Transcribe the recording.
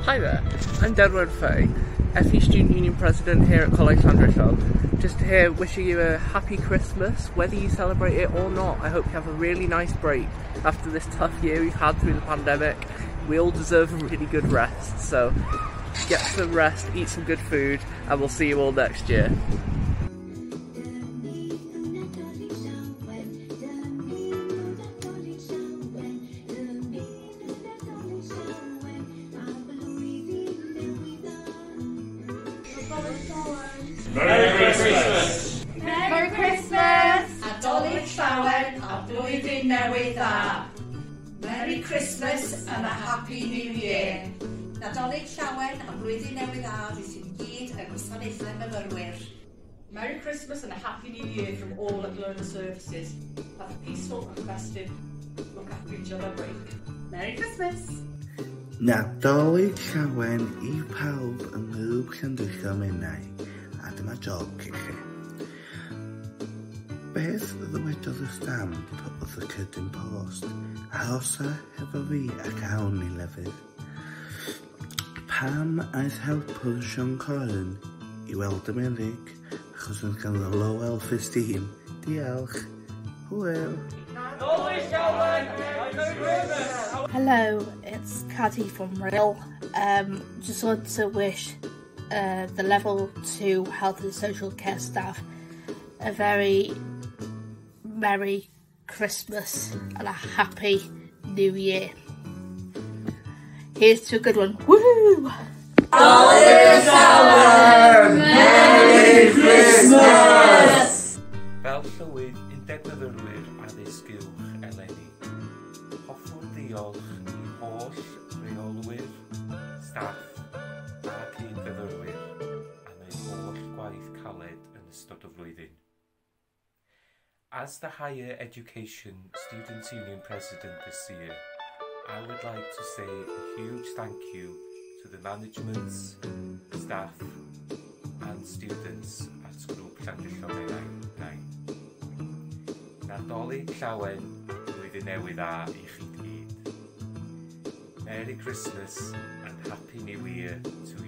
Hi there, I'm Derwent Fay, FE Student Union President here at Coleg Llandrillo. Just here wishing you a happy Christmas, whether you celebrate it or not. I hope you have a really nice break after this tough year we've had through the pandemic. We all deserve a really good rest, so get some rest, eat some good food, and we'll see you all next year. Merry Christmas! Merry Christmas! Nadolig llawen a blwyddyn newydd dda. Merry Christmas and a Happy New Year. Nadolig llawen a blwyddyn newydd dda i sy'n gyd y gwasanaethau myfyrwyr. Merry Christmas and a Happy New Year from all at Learner Services. Have a peaceful and festive, look after each other break. Merry Christmas! Nadolig llawen I pawb ym mlwb Llandrillo Menai, a dyma joc I chi. Beth ddywedodd y stamp wrth y cydyn post, a hosa hefo fi ac awn I lefydd. Pam aeth helpwr Sean Cohen I weld y meddyg, achos oedd ganddo low self-esteem. Diolch. Hwyl. Hello, it's Caddy from Real. Just want to wish the Level 2 Health and Social Care staff a very Merry Christmas and a Happy New Year. Here's to a good one. Woohoo! Merry Christmas! Fel llywydd Undeb Myfyrwyr addysg uwch eleni, hoffwn ddiolch I holl reolwyr, staff ac un fyfyrwyr am eu holl gwaith caled yn ystod y flwyddyn. As the Higher Education Students' Union President this year, I would like to say a huge thank you to the managements, staff and students at Grŵp Llandrillo Menai. Nadolig llawen blwyddyn newydd dda I chi gyd. Merry Christmas and Happy New Year to you.